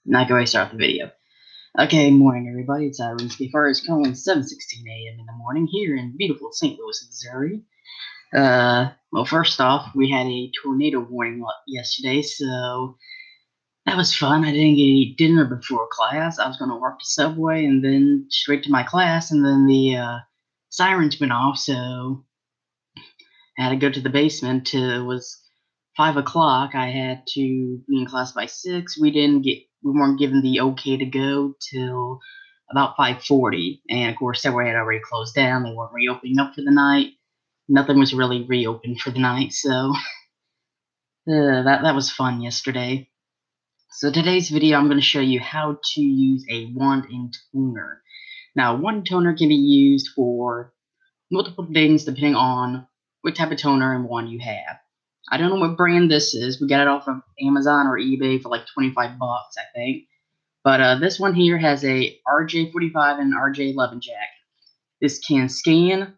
Not going to start the video. Okay, morning everybody. It's Runescapefar. It's currently 7:16 a.m. in the morning here in beautiful St. Louis, Missouri. Well, first off, we had a tornado warning yesterday, so that was fun. I didn't get to eat dinner before class. I was going to work the subway and then straight to my class, and then the sirens went off, so I had to go to the basement till it was 5 o'clock. I had to be in class by 6. We weren't given the okay to go till about 5:40, and of course Subway had already closed down. They weren't reopening up for the night. Nothing was really reopened for the night, so that was fun yesterday. So today's video, I'm going to show you how to use a wand and toner. Now, one toner can be used for multiple things depending on what type of toner and wand you have. I don't know what brand this is. We got it off of Amazon or eBay for like 25 bucks, I think. But this one here has a RJ45 and RJ11 jack. This can scan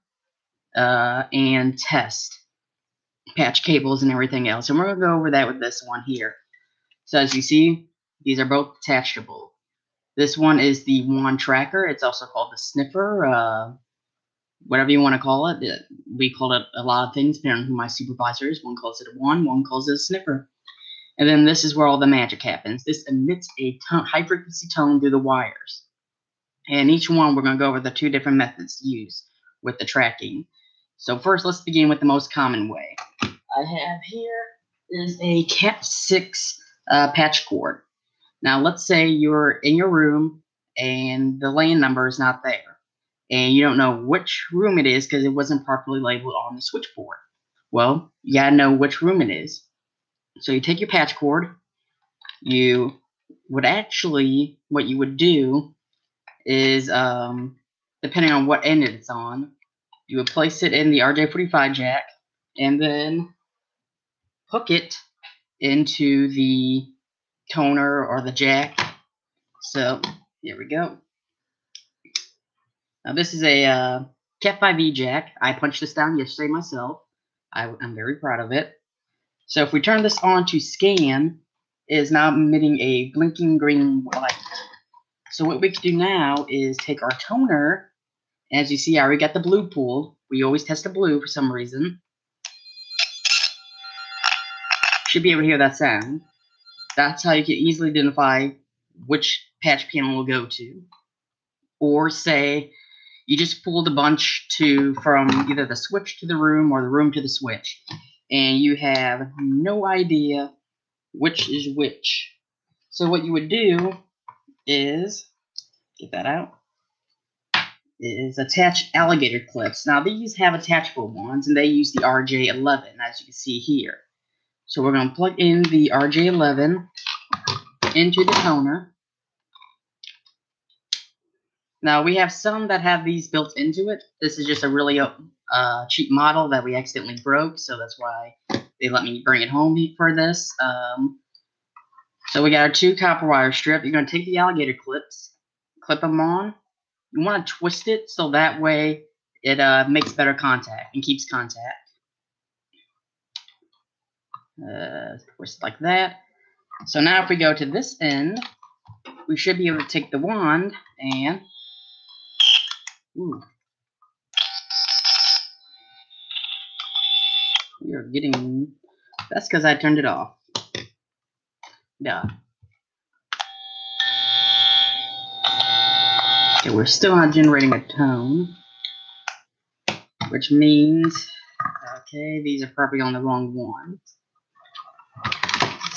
and test patch cables and everything else. And we're going to go over that with this one here. So as you see, these are both detachable. This one is the wand tracker. It's also called the sniffer. Whatever you want to call it. We call it a lot of things depending on who my supervisor is. One calls it a wand, one calls it a sniffer. And then this is where all the magic happens. This emits a high frequency tone through the wires. And each one we're going to go over the two different methods to use with the tracking. So first let's begin with the most common way. I have here is a Cat 6 patch cord. Now let's say you're in your room and the LAN number is not there. And you don't know which room it is because it wasn't properly labeled on the switchboard. Well, you gotta know which room it is. So you take your patch cord. What you would do is, depending on what end it's on, you would place it in the RJ45 jack and then hook it into the toner or the jack. So here we go. Now this is a Cat 5e jack. I punched this down yesterday myself. I'm very proud of it. So if we turn this on to scan, it is now emitting a blinking green light. So what we can do now is take our toner. As you see, I already got the blue pulled. We always test the blue for some reason. Should be able to hear that sound. That's how you can easily identify which patch panel will go to. Or say you just pulled a bunch from either the switch to the room or the room to the switch, and you have no idea which is which. So what you would do is, get that out, is attach alligator clips. Now these have attachable ones, and they use the RJ11, as you can see here. So we're going to plug in the RJ11 into the toner. Now, we have some that have these built into it. This is just a really cheap model that we accidentally broke, so that's why they let me bring it home for this. So we got our 2 copper wire strip. You're going to take the alligator clips, clip them on. You want to twist it so that way it makes better contact and keeps contact. Twist like that. So now if we go to this end, we should be able to take the wand and... Ooh. You're getting... That's because I turned it off. Yeah. Okay, we're still not generating a tone. Which means... Okay, these are probably on the wrong one.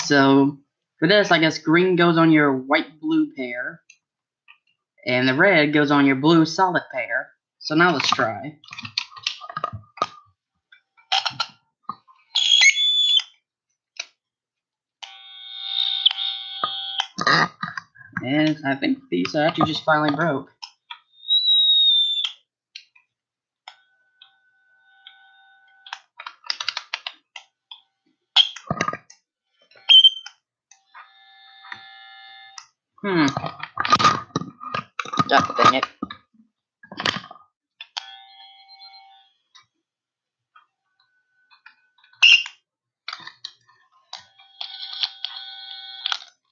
So, for this, I guess green goes on your white-blue pair. And the red goes on your blue solid pair. So now let's try. And I think these actually just finally broke. God dang it.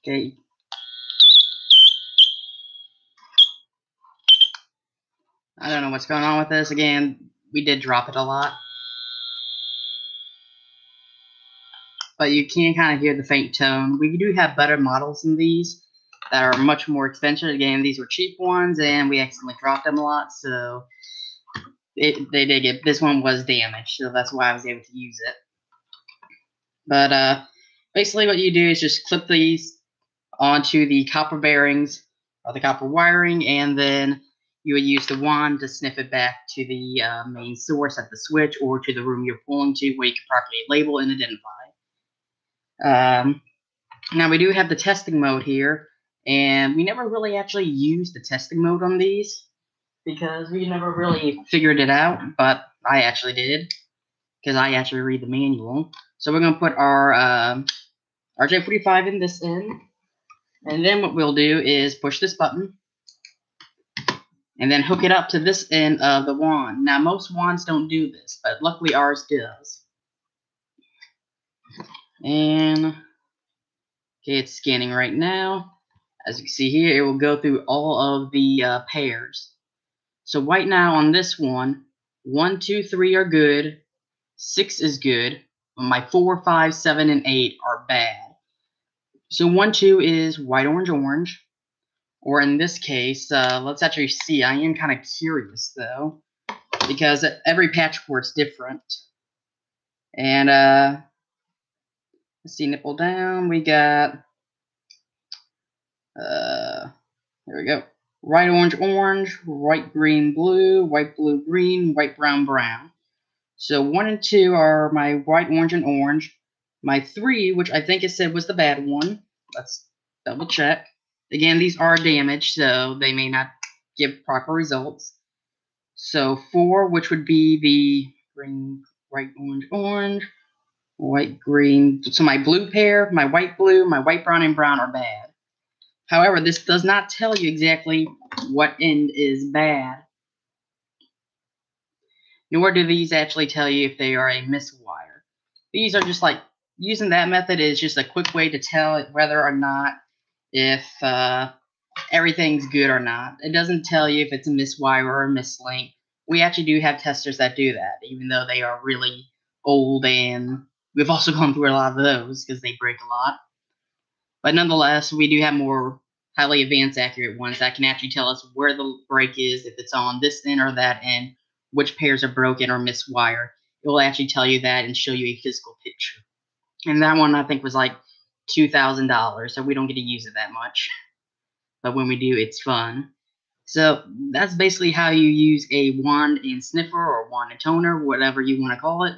Okay. I don't know what's going on with this. Again, we did drop it a lot. But you can kind of hear the faint tone. We do have better models than these that are much more expensive. Again, these were cheap ones, and we accidentally dropped them a lot, so they did get, this one was damaged, so that's why I was able to use it. But basically what you do is just clip these onto the copper bearings or the copper wiring, and then you would use the wand to sniff it back to the main source at the switch or to the room you're pulling to where you can properly label and identify. Now we do have the testing mode here, and we never really actually used the testing mode on these because we never really figured it out, but I actually did because I actually read the manual. So we're going to put our RJ45 in this end, and then what we'll do is push this button and then hook it up to this end of the wand. Now most wands don't do this, but luckily ours does. And okay, it's scanning right now. As you can see here, it will go through all of the pairs. So right now on this one, 1, 2, 3 are good, 6 is good, but my 4, 5, 7, and 8 are bad. So 1, 2 is white, orange, orange. Or in this case, let's actually see. I am kind of curious though, because every patchwork's different. And let's see, nipple down. We got there we go. White, orange, orange, white, green, blue, white, blue, green, white, brown, brown. So 1 and 2 are my white, orange, and orange. My 3, which I think it said was the bad one. Let's double check. Again, these are damaged, so they may not give proper results. So 4, which would be the green, white, orange, orange, white, green. So my blue pair, my white, blue, my white, brown, and brown are bad. However, this does not tell you exactly what end is bad. Nor do these actually tell you if they are a miswire. These are just like, using that method is just a quick way to tell whether or not if everything's good or not. It doesn't tell you if it's a miswire or a mislink. We actually do have testers that do that, even though they are really old, and we've also gone through a lot of those because they break a lot. But nonetheless, we do have more highly advanced accurate ones that can actually tell us where the break is, if it's on this end or that end, which pairs are broken or miswired. It will actually tell you that and show you a physical picture. And that one I think was like $2,000, so we don't get to use it that much. But when we do, it's fun. So that's basically how you use a wand and sniffer or wand and toner, whatever you want to call it.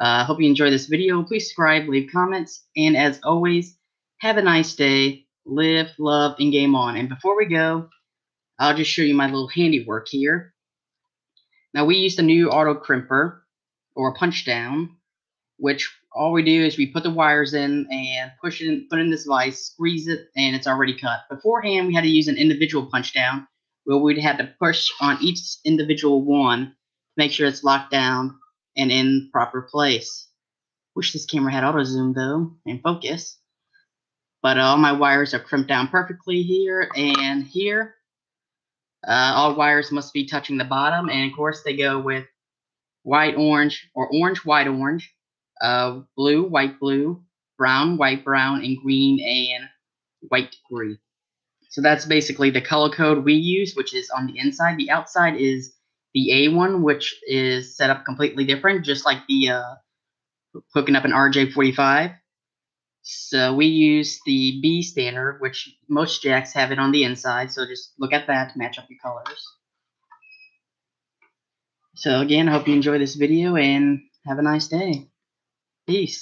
Hope you enjoyed this video. Please subscribe, leave comments, and as always, have a nice day. Live, love, and game on. And before we go, I'll just show you my little handiwork here. Now we used a new auto crimper or a punch down, which all we do is we put the wires in and push it in, put in this vise, squeeze it, and it's already cut. Beforehand, we had to use an individual punch down where we'd have to push on each individual one to make sure it's locked down and in proper place. Wish this camera had auto zoom though and focus. But all my wires are crimped down perfectly here and here. All wires must be touching the bottom, and of course they go with white, orange, or orange, white, orange, blue, white, blue, brown, white, brown, and green and white, green. So that's basically the color code we use, which is on the inside. The outside is the A one, which is set up completely different, just like the hooking up an RJ45. So we use the B standard, which most jacks have it on the inside, so just look at that to match up your colors. So again, I hope you enjoy this video and have a nice day. Peace.